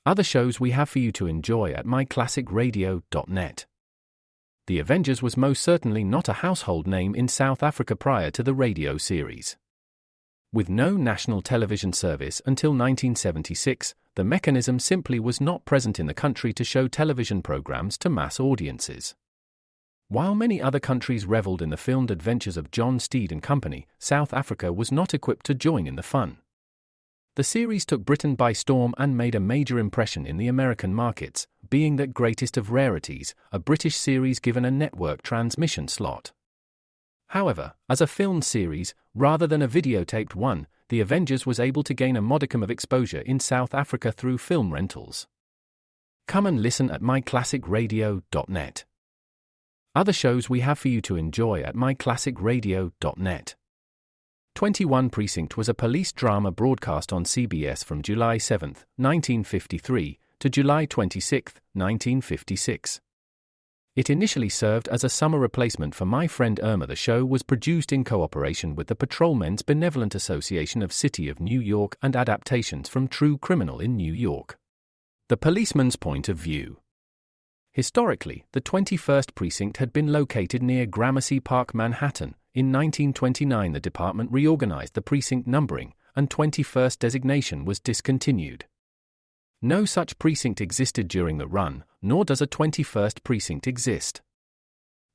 Other shows we have for you to enjoy at myclassicradio.net. The Avengers was most certainly not a household name in South Africa prior to the radio series. With no national television service until 1976, the mechanism simply was not present in the country to show television programs to mass audiences. While many other countries reveled in the filmed adventures of John Steed and company, South Africa was not equipped to join in the fun. The series took Britain by storm and made a major impression in the American markets, being that greatest of rarities, a British series given a network transmission slot. However, as a filmed series, rather than a videotaped one, The Avengers was able to gain a modicum of exposure in South Africa through film rentals. Come and listen at myclassicradio.net. Other shows we have for you to enjoy at myclassicradio.net. 21 Precinct was a police drama broadcast on CBS from July 7, 1953, to July 26, 1956. It initially served as a summer replacement for My Friend Irma. The show was produced in cooperation with the Patrolmen's Benevolent Association of City of New York and adaptations from True Criminal in New York. The Policeman's Point of View. Historically, the 21st Precinct had been located near Gramercy Park, Manhattan. In 1929, the department reorganized the precinct numbering, and 21st designation was discontinued. No such precinct existed during the run, nor does a 21st precinct exist.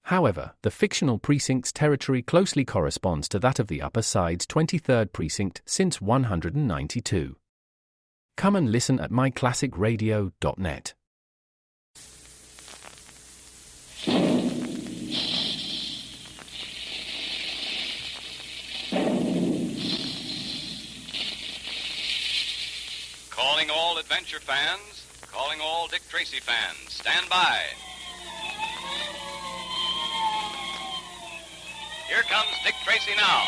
However, the fictional precinct's territory closely corresponds to that of the Upper Side's 23rd precinct since 192. Come and listen at myclassicradio.net. Calling all adventure fans, calling all Dick Tracy fans. Stand by. Here comes Dick Tracy now.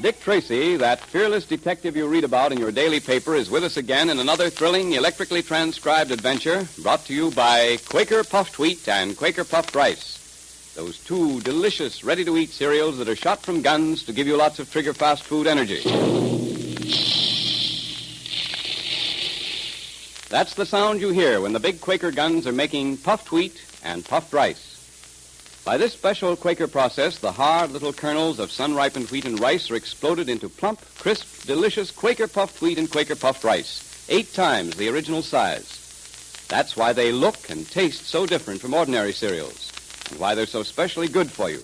Dick Tracy, that fearless detective you read about in your daily paper, is with us again in another thrilling, electrically transcribed adventure brought to you by Quaker Puffed Wheat and Quaker Puffed Rice. Those two delicious, ready-to-eat cereals that are shot from guns to give you lots of trigger fast food energy. That's the sound you hear when the big Quaker guns are making puffed wheat and puffed rice. By this special Quaker process, the hard little kernels of sun-ripened wheat and rice are exploded into plump, crisp, delicious Quaker puffed wheat and Quaker puffed rice, 8 times the original size. That's why they look and taste so different from ordinary cereals, and why they're so specially good for you.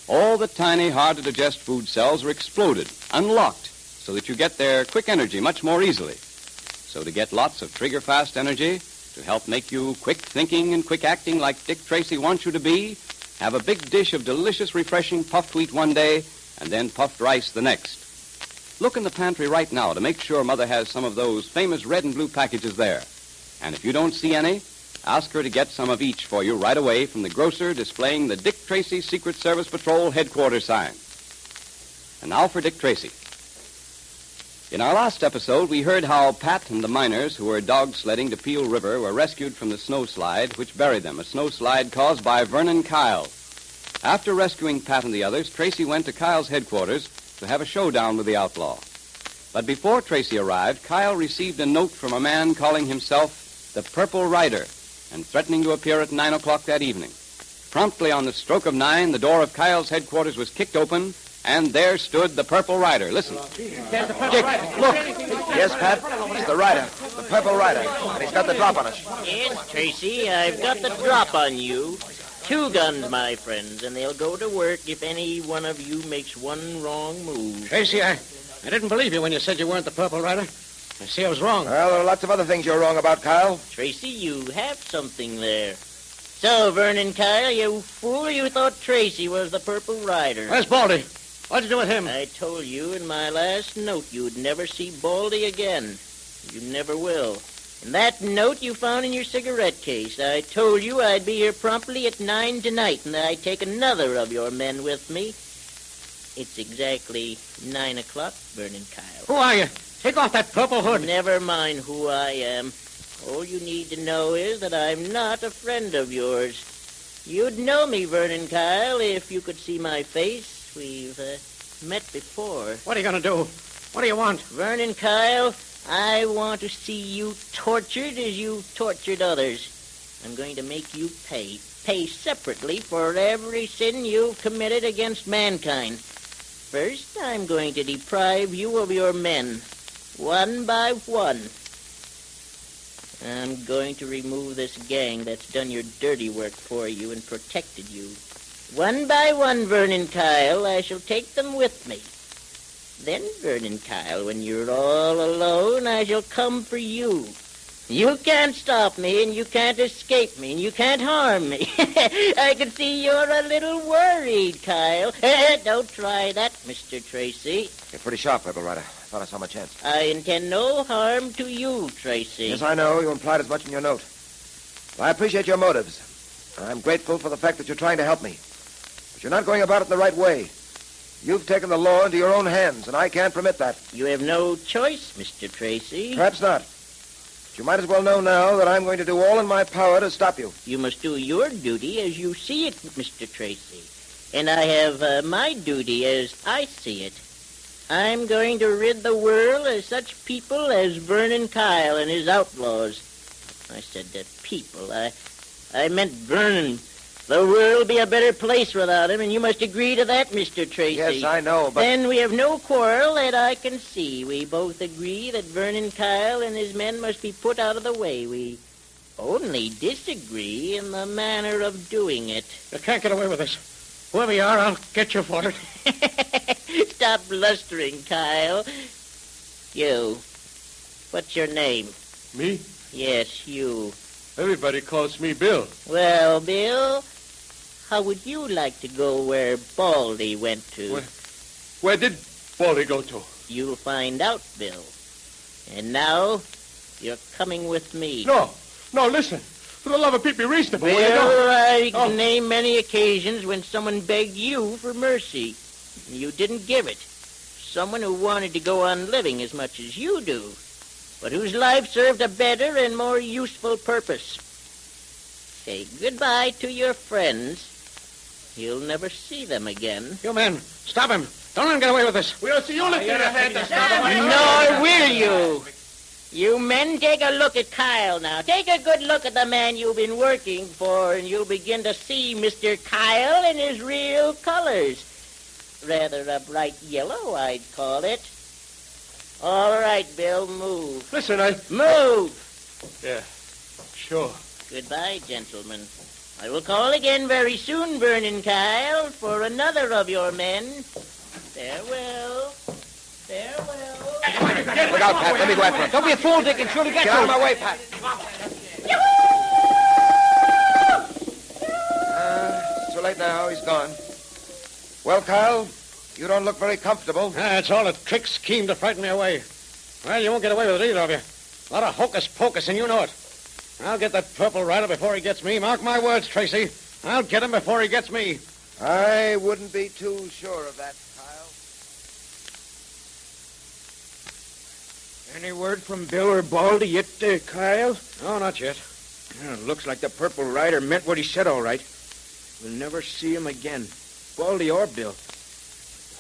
All the tiny, hard-to-digest food cells are exploded, unlocked, so that you get their quick energy much more easily. So to get lots of trigger-fast energy, to help make you quick-thinking and quick-acting like Dick Tracy wants you to be, have a big dish of delicious, refreshing puffed wheat one day, and then puffed rice the next. Look in the pantry right now to make sure Mother has some of those famous red and blue packages there. And if you don't see any, ask her to get some of each for you right away from the grocer displaying the Dick Tracy Secret Service Patrol headquarters sign. And now for Dick Tracy. In our last episode, we heard how Pat and the miners who were dog sledding to Peel River were rescued from the snowslide which buried them, a snowslide caused by Vernon Kyle. After rescuing Pat and the others, Tracy went to Kyle's headquarters to have a showdown with the outlaw. But before Tracy arrived, Kyle received a note from a man calling himself the Purple Rider and threatening to appear at 9 o'clock that evening. Promptly on the stroke of 9, the door of Kyle's headquarters was kicked open, and there stood the Purple Rider. Listen. Dick, look. Yes, Pat, he's the rider, the Purple Rider, and he's got the drop on us. Yes, Tracy, I've got the drop on you. 2 guns, my friends, and they'll go to work if any one of you makes one wrong move. Tracy, I didn't believe you when you said you weren't the Purple Rider. I see I was wrong. Well, there are lots of other things you're wrong about, Kyle. Tracy, you have something there. So, Vernon Kyle, you fool, you thought Tracy was the Purple Rider. Where's Baldy? What'd you do with him? I told you in my last note you'd never see Baldy again. You never will. In that note you found in your cigarette case, I told you I'd be here promptly at 9 tonight, and that I'd take another of your men with me. It's exactly 9 o'clock, Vernon Kyle. Who are you? Take off that purple hood. Never mind who I am. All you need to know is that I'm not a friend of yours. You'd know me, Vernon Kyle, if you could see my face. We've met before. What are you going to do? What do you want? Vernon Kyle, I want to see you tortured as you tortured others. I'm going to make you pay. Pay separately for every sin you've committed against mankind. First, I'm going to deprive you of your men, one by one. I'm going to remove this gang that's done your dirty work for you and protected you. One by one, Vernon Kyle, I shall take them with me. Then, Vernon Kyle, when you're all alone, I shall come for you. You can't stop me, and you can't escape me, and you can't harm me. I can see you're a little worried, Kyle. Don't try that, Mr. Tracy. You're pretty sharp, Purple Rider. I thought I saw my chance. I intend no harm to you, Tracy. Yes, I know. You implied as much in your note. Well, I appreciate your motives. I'm grateful for the fact that you're trying to help me. But you're not going about it in the right way. You've taken the law into your own hands, and I can't permit that. You have no choice, Mr. Tracy. Perhaps not. But you might as well know now that I'm going to do all in my power to stop you. You must do your duty as you see it, Mr. Tracy. And I have my duty as I see it. I'm going to rid the world of such people as Vernon Kyle and his outlaws. I said people. I meant Vernon. The world will be a better place without him, and you must agree to that, Mr. Tracy. Yes, I know, but... Then we have no quarrel that I can see. We both agree that Vernon Kyle and his men must be put out of the way. We only disagree in the manner of doing it. You can't get away with this. Whoever you are, I'll get you for it. Stop blustering, Kyle. You. What's your name? Me? Yes, you. Everybody calls me Bill. Well, Bill, how would you like to go where Baldy went to? Where did Baldy go to? You'll find out, Bill. And now, you're coming with me. No, listen. For the love of Pete, be reasonable. Bill, I can name many occasions when someone begged you for mercy, and you didn't give it. Someone who wanted to go on living as much as you do, but whose life served a better and more useful purpose. Say goodbye to your friends. You'll never see them again. You men, stop him. Don't let him get away with this. We'll see you lift your head to stop him. Nor will you. You men, take a look at Kyle now. Take a good look at the man you've been working for, and you'll begin to see Mr. Kyle in his real colors. Rather a bright yellow, I'd call it. All right, Bill, move. Listen, Move! Yeah, sure. Goodbye, gentlemen. I will call again very soon, Vernon Kyle, for another of your men. Farewell. Farewell. Look out, Pat. Let me go after him. Don't be a fool, Dick, and surely get Get out of my way, Pat. It's too late now. He's gone. Well, Kyle, you don't look very comfortable. It's all a trick scheme to frighten me away. Well, you won't get away with it either of you. A lot of hocus-pocus, and you know it. I'll get that Purple Rider before he gets me. Mark my words, Tracy. I'll get him before he gets me. I wouldn't be too sure of that, Kyle. Any word from Bill or Baldy yet, Kyle? No, not yet. Looks like the Purple Rider meant what he said, all right. We'll never see him again, Baldy or Bill.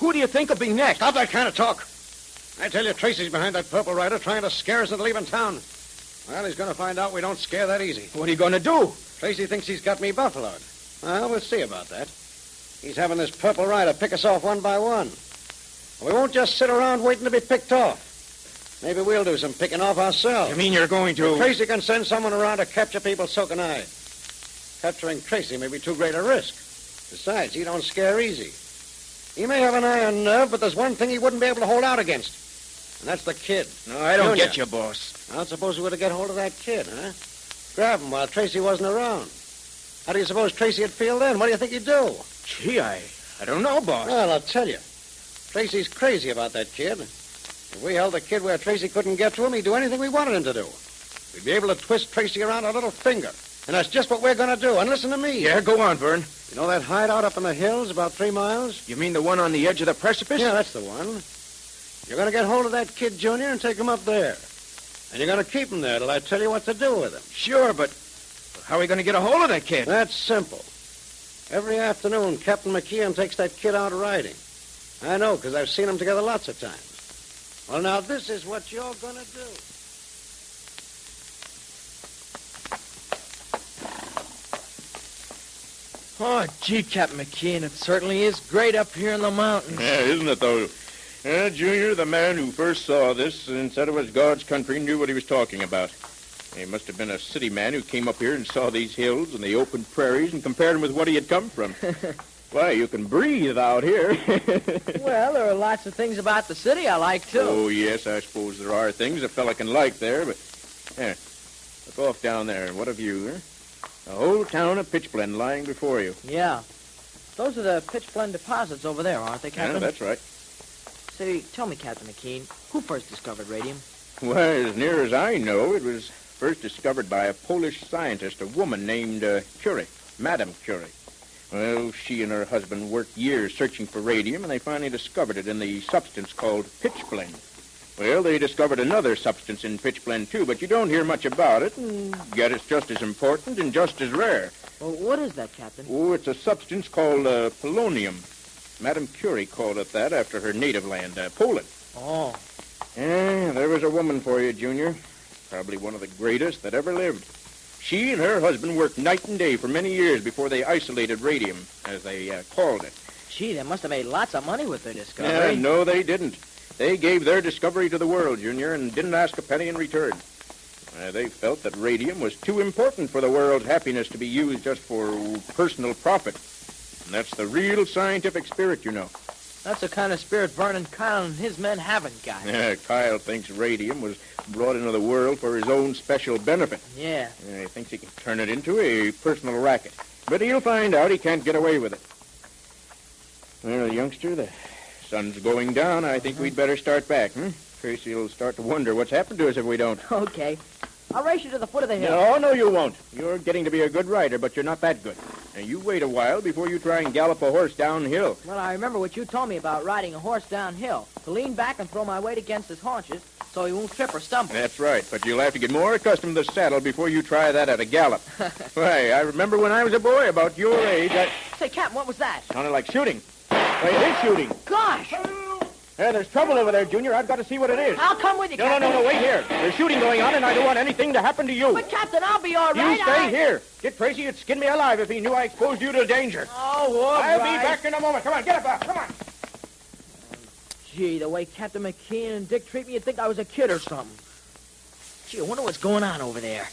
Who do you think will be next? Stop that kind of talk. I tell you, Tracy's behind that Purple Rider trying to scare us into leaving town. Well, he's going to find out we don't scare that easy. What are you going to do? Tracy thinks he's got me buffaloed. Well, we'll see about that. He's having this Purple Rider pick us off one by one. We won't just sit around waiting to be picked off. Maybe we'll do some picking off ourselves. You mean you're going to... If Tracy can send someone around to capture people, so can I. Capturing Tracy may be too great a risk. Besides, he don't scare easy. He may have an iron nerve, but there's one thing he wouldn't be able to hold out against. And that's the kid. No, I don't Junior. get you, boss. Well, suppose we were to get hold of that kid, huh? Grab him while Tracy wasn't around. How do you suppose Tracy would feel then? What do you think he'd do? Gee, I don't know, boss. Well, I'll tell you. Tracy's crazy about that kid. If we held the kid where Tracy couldn't get to him, he'd do anything we wanted him to do. We'd be able to twist Tracy around a little finger. And that's just what we're going to do. And listen to me. Yeah, go on, Vern. You know that hideout up in the hills about 3 miles? You mean the one on the edge of the precipice? Yeah, that's the one. You're going to get hold of that kid, Junior, and take him up there. And you're going to keep him there till I tell you what to do with him. Sure, but how are we going to get a hold of that kid? That's simple. Every afternoon, Captain McKeon takes that kid out riding. I know, because I've seen them together lots of times. Well, now, this is what you're going to do. Oh, gee, Captain McKeon, it certainly is great up here in the mountains. Yeah, isn't it, though? Junior, the man who first saw this and said it was God's country, knew what he was talking about. He must have been a city man who came up here and saw these hills and the open prairies and compared them with what he had come from. Why, you can breathe out here. Well, there are lots of things about the city I like, too. Oh, yes, I suppose there are things a fella can like there, but... Here, look off down there. What a view, huh? The whole town of Pitchblende lying before you. Yeah. Those are the Pitchblende deposits over there, aren't they, Captain? Yeah, that's right. Say, tell me, Captain McKean, who first discovered radium? Well, as near as I know, it was first discovered by a Polish scientist, a woman named Curie, Madame Curie. Well, she and her husband worked years searching for radium, and they finally discovered it in the substance called pitchblende. Well, they discovered another substance in pitchblende, too, but you don't hear much about it, and yet it's just as important and just as rare. Well, what is that, Captain? Oh, it's a substance called polonium. Madame Curie called it that after her native land, Poland. Oh. Yeah, there was a woman for you, Junior. Probably one of the greatest that ever lived. She and her husband worked night and day for many years before they isolated radium, as they called it. Gee, they must have made lots of money with their discovery. No, they didn't. They gave their discovery to the world, Junior, and didn't ask a penny in return. They felt that radium was too important for the world's happiness to be used just for personal profit. And that's the real scientific spirit, you know. That's the kind of spirit Vernon Kyle and his men haven't got. Yeah, Kyle thinks radium was brought into the world for his own special benefit. Yeah. He thinks he can turn it into a personal racket. But he'll find out he can't get away with it. Well, youngster, the sun's going down. I think we'd better start back, Tracy will start to wonder what's happened to us if we don't. Okay. I'll race you to the foot of the hill. No, you won't. You're getting to be a good rider, but you're not that good. Now, you wait a while before you try and gallop a horse downhill. Well, I remember what you told me about riding a horse downhill. To lean back and throw my weight against his haunches so he won't trip or stumble. That's right, but you'll have to get more accustomed to the saddle before you try that at a gallop. Why, I remember when I was a boy about your age, Say, Captain, what was that? sounded like shooting. Why, it is shooting. Gosh! Hey, there's trouble over there, Junior. I've got to see what it is. I'll come with you, No, Captain. wait here. There's shooting going on, and I don't want anything to happen to you. But, Captain, I'll be all You right. stay here. Get Tracy. It'd skin me alive if he knew I exposed you to danger. Oh, all I'll right. be back in a moment. Come on, get up. Come on. Gee, the way Captain McKean and Dick treat me, you'd think I was a kid or something. Gee, I wonder what's going on over there.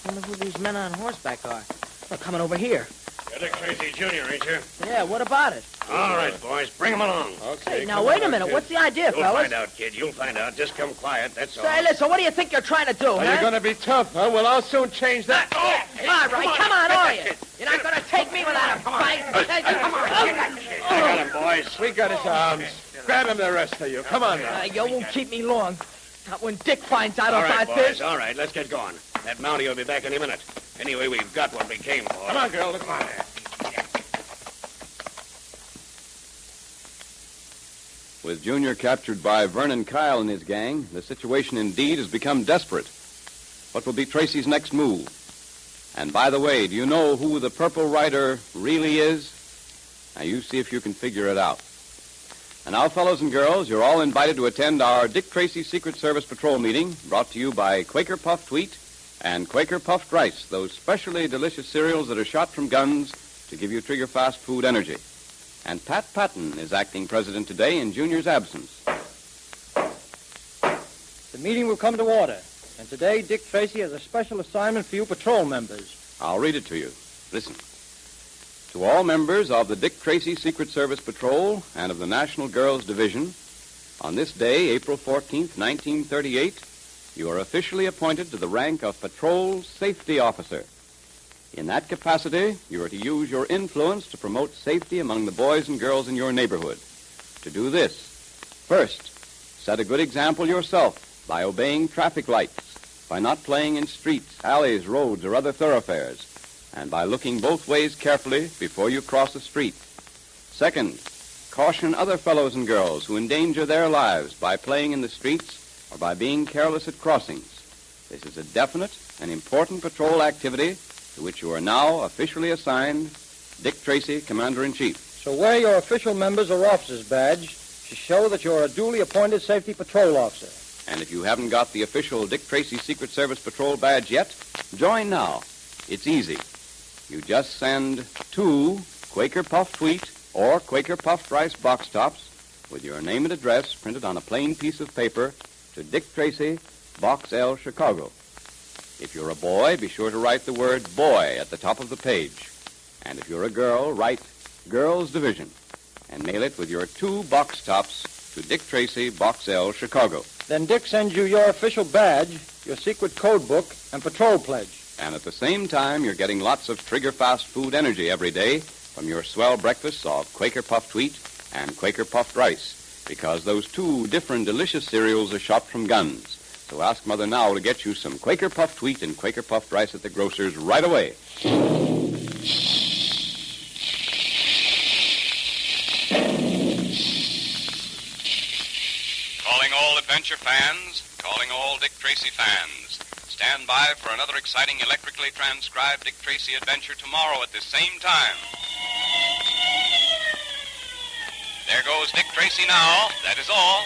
Wonder who these men on horseback are. They're coming over here. You're Dick Tracy, Jr., ain't you? Yeah, what about it? All right, boys, bring him along. Hey, now, wait a minute. What's the idea, You'll fellas? find out, kid. You'll find out. Just come quiet, that's all. Say, listen, what do you think you're trying to do, Are huh? you going to be tough, huh? Well, I'll soon change that. All right, come on, are you? You're not going to take me without a fight? Come on. I got him, boys. We got his arms. Grab him, the rest of you. Come on now. You won't keep me long. Not when Dick finds out All right, about boys, this. all right. Let's get going. That Mountie will be back any minute. Anyway, we've got what we came for. Come on, girl. Come on. With Junior captured by Vernon Kyle and his gang, the situation indeed has become desperate. What will be Tracy's next move? And by the way, do you know who the Purple Rider really is? Now, you see if you can figure it out. And now, fellows and girls, you're all invited to attend our Dick Tracy Secret Service Patrol meeting, brought to you by Quaker Puffed Wheat and Quaker Puffed Rice, those specially delicious cereals that are shot from guns to give you trigger-fast food energy. And Pat Patton is acting president today in Junior's absence. The meeting will come to order. And today, Dick Tracy has a special assignment for you patrol members. I'll read it to you. Listen. To all members of the Dick Tracy Secret Service Patrol and of the National Girls Division, on this day, April 14th, 1938, you are officially appointed to the rank of Patrol Safety Officer. In that capacity, you are to use your influence to promote safety among the boys and girls in your neighborhood. To do this, first, set a good example yourself by obeying traffic lights, by not playing in streets, alleys, roads, or other thoroughfares, and by looking both ways carefully before you cross the street. Second, caution other fellows and girls who endanger their lives by playing in the streets or by being careless at crossings. This is a definite and important patrol activity to which you are now officially assigned Dick Tracy, Commander-in-Chief. So wear your official members or officer's badge to show that you're a duly appointed safety patrol officer. And if you haven't got the official Dick Tracy Secret Service Patrol badge yet, join now. It's easy. You just send 2 Quaker Puffed Wheat or Quaker Puffed Rice box tops with your name and address printed on a plain piece of paper to Dick Tracy, Box L, Chicago. If you're a boy, be sure to write the word boy at the top of the page. And if you're a girl, write Girls Division and mail it with your 2 box tops to Dick Tracy, Box L, Chicago. Then Dick sends you your official badge, your secret code book, and patrol pledge. And at the same time, you're getting lots of trigger-fast food energy every day from your swell breakfasts of Quaker Puffed Wheat and Quaker Puffed Rice, because those 2 different delicious cereals are shot from guns. So ask Mother now to get you some Quaker Puffed Wheat and Quaker Puffed Rice at the grocer's right away. Calling all adventure fans, calling all Dick Tracy fans. Stand by for another exciting electrically transcribed Dick Tracy adventure tomorrow at this same time. There goes Dick Tracy now. That is all.